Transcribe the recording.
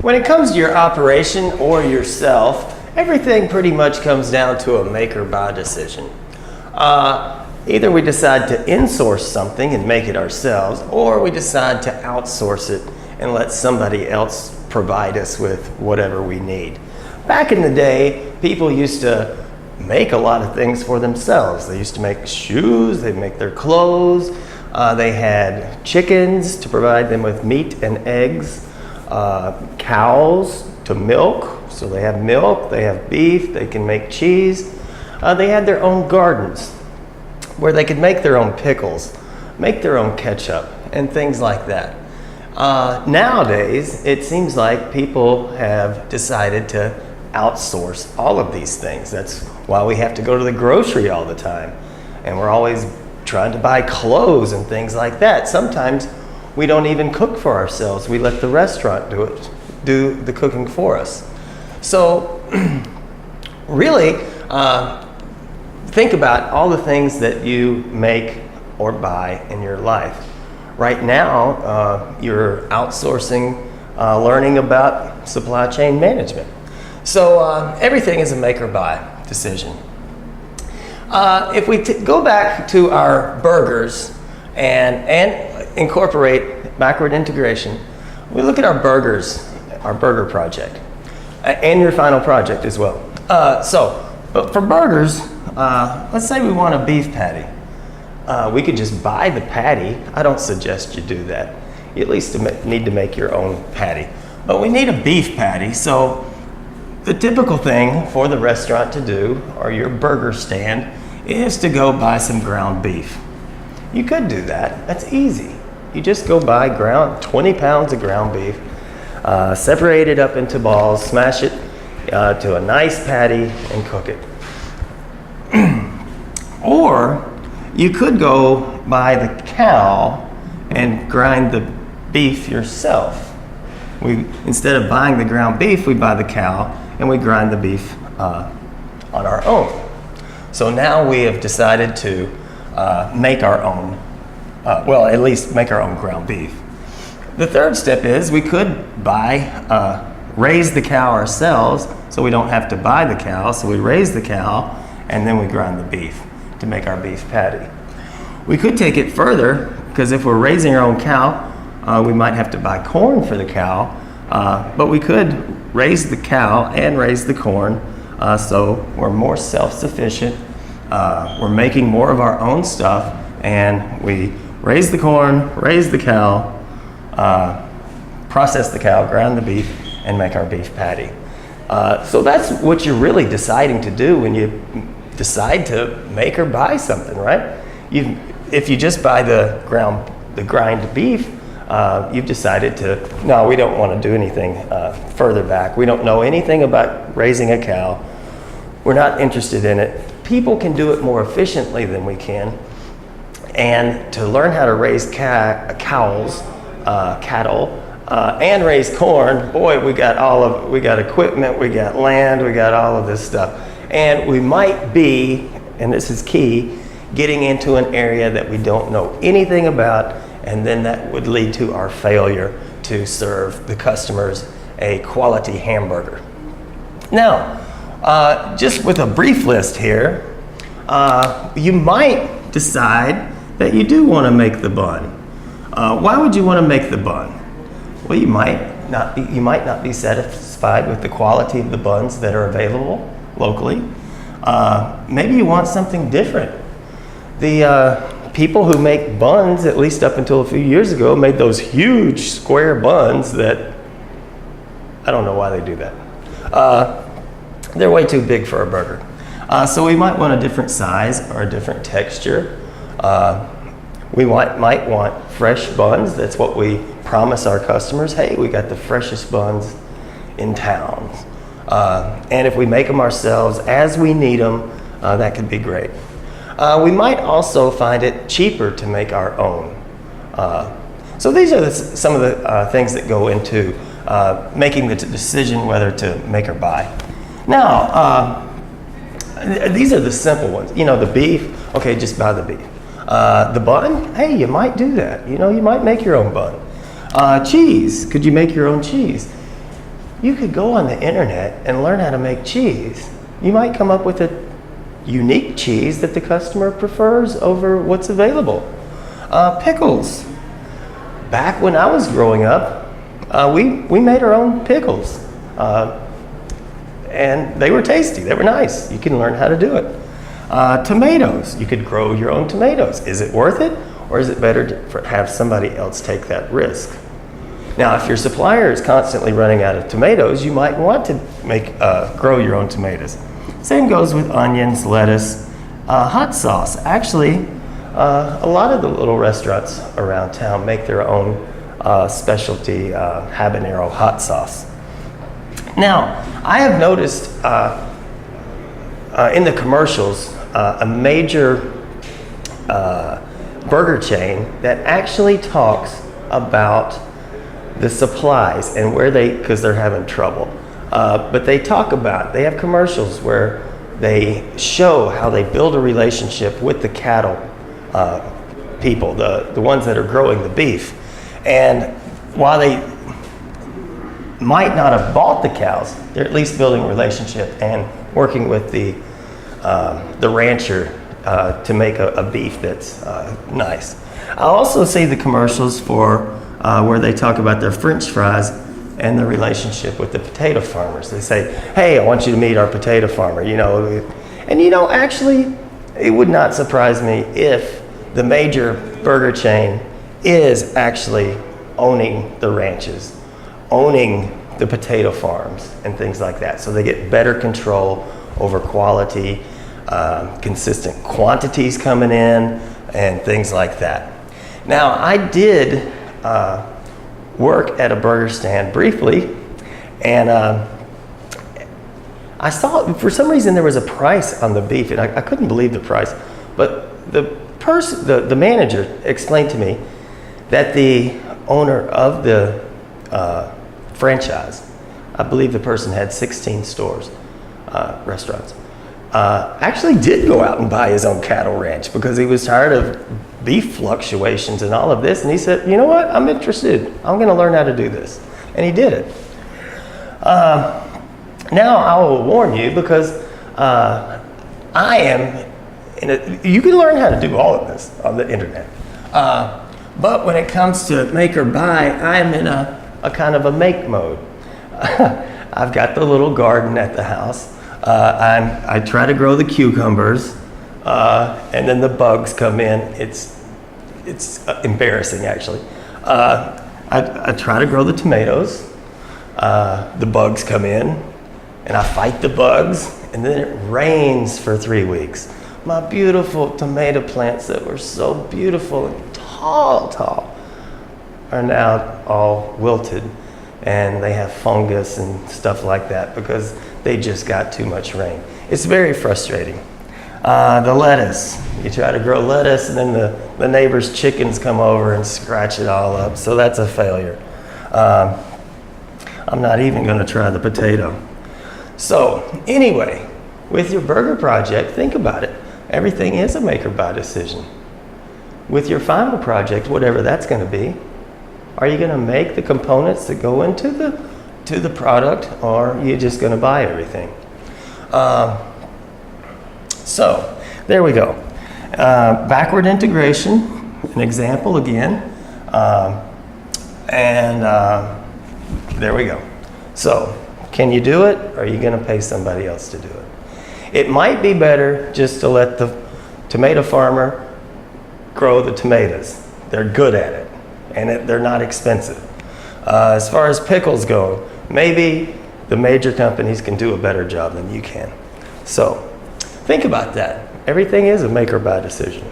When it comes to your operation or yourself, everything pretty much comes down to a make or buy decision. Either we decide to insource something and make it ourselves, or we decide to outsource it and let somebody else provide us with whatever we need. Back in the day, people used to make a lot of things for themselves. They used to make shoes, they'd make their clothes, they had chickens to provide them with meat and eggs, cows to milk, so they have milk, they have beef, they can make cheese. They had their own gardens where they could make their own pickles, make their own ketchup, and things like that. Nowadays, it seems like people have decided to outsource all of these things. That's why we have to go to the grocery all the time, and we're always trying to buy clothes and things like that. Sometimes we don't even cook for ourselves. We let the restaurant do the cooking for us. So really, think about all the things that you make or buy in your life. Right now, you're outsourcing learning about supply chain management. So everything is a make or buy decision. If we go back to our burgers and incorporate backward integration, we look at our burgers, our burger project, and your final project as well. But for burgers, let's say we want a beef patty. We could just buy the patty. I don't suggest you do that. You at least need to make your own patty. But we need a beef patty, so the typical thing for the restaurant to do, or your burger stand, is to go buy some ground beef. You could do that. That's easy. You just go buy 20 pounds of ground beef, separate it up into balls, smash it to a nice patty, and cook it. Or you could go buy the cow and grind the beef yourself. Instead of buying the ground beef, we buy the cow and we grind the beef on our own. So now we have decided to make our own, at least make our own ground beef. The third step is we could raise the cow ourselves, so we don't have to buy the cow. So we raise the cow and then we grind the beef to make our beef patty. We could take it further, because if we're raising our own cow, we might have to buy corn for the cow, but we could raise the cow and raise the corn, so we're more self-sufficient. We're making more of our own stuff, and we raise the corn, raise the cow, process the cow, grind the beef, and make our beef patty. So that's what you're really deciding to do when you decide to make or buy something, right? If you just buy the grind beef, you've decided no, we don't want to do anything further back. We don't know anything about raising a cow. We're not interested in it. People can do it more efficiently than we can. And to learn how to raise cattle, and raise corn, boy, we got equipment, we got land, we got all of this stuff. And we might be, and this is key, getting into an area that we don't know anything about, and then that would lead to our failure to serve the customers a quality hamburger. Now, just with a brief list here, you might decide that you do want to make the bun. Why would you want to make the bun? Well, you might not be satisfied with the quality of the buns that are available locally. Maybe you want something different. The people who make buns, at least up until a few years ago, made those huge square buns that, I don't know why they do that. They're way too big for a burger. So we might want a different size or a different texture. We might want fresh buns. That's what we promise our customers. Hey, we got the freshest buns in town. And if we make them ourselves as we need them, that could be great. We might also find it cheaper to make our own. So these are some of the things that go into making the decision whether to make or buy. Now, these are the simple ones. You know, the beef, okay, just buy the beef. The bun, hey, you might do that. You know, you might make your own bun. Cheese, could you make your own cheese? You could go on the internet and learn how to make cheese. You might come up with a unique cheese that the customer prefers over what's available. Pickles. Back when I was growing up, we made our own pickles. And they were tasty, they were nice. You can learn how to do it. Tomatoes, you could grow your own tomatoes. Is it worth it? Or is it better to have somebody else take that risk? Now, if your supplier is constantly running out of tomatoes, you might want to grow your own tomatoes. Same goes with onions, lettuce, hot sauce. Actually, a lot of the little restaurants around town make their own specialty habanero hot sauce. Now, I have noticed in the commercials a major burger chain that actually talks about the supplies and where because they're having trouble. But they have commercials where they show how they build a relationship with the cattle people, the ones that are growing the beef. And while they might not have bought the cows, they're at least building a relationship and working with the rancher to make a beef that's nice. I also see the commercials for where they talk about their French fries and the relationship with the potato farmers. They say, hey, I want you to meet our potato farmer, And actually, it would not surprise me if the major burger chain is actually owning the ranches, owning the potato farms and things like that. So they get better control over quality, consistent quantities coming in, and things like that. Now, I did work at a burger stand briefly, and I saw, for some reason, there was a price on the beef, and I couldn't believe the price. But the manager explained to me that the owner of the franchise, I believe the person had 16 stores, restaurants, actually did go out and buy his own cattle ranch because he was tired of beef fluctuations and all of this. And he said, you know what, I'm interested. I'm going to learn how to do this. And he did it. Now I will warn you, because I am you can learn how to do all of this on the internet. But when it comes to make or buy, I am in a kind of a make mode. I've got the little garden at the house. I try to grow the cucumbers, and then the bugs come in. It's embarrassing, actually. I try to grow the tomatoes. The bugs come in, and I fight the bugs, and then it rains for 3 weeks. My beautiful tomato plants that were so beautiful and tall are now all wilted, and they have fungus and stuff like that because they just got too much rain. It's very frustrating. The lettuce, you try to grow lettuce, and then the neighbor's chickens come over and scratch it all up, so that's a failure. I'm not even going to try the potato. So anyway, with your burger project, think about it. Everything is a make or buy decision. With your final project, whatever that's going to be, are you going to make the components that go into the product, or are you just going to buy everything? So there we go. Backward integration, an example again, and there we go. So can you do it, or are you going to pay somebody else to do it? It might be better just to let the tomato farmer grow the tomatoes. They're good at it, and they're not expensive. As far as pickles go, maybe the major companies can do a better job than you can. So think about that. Everything is a make or buy decision.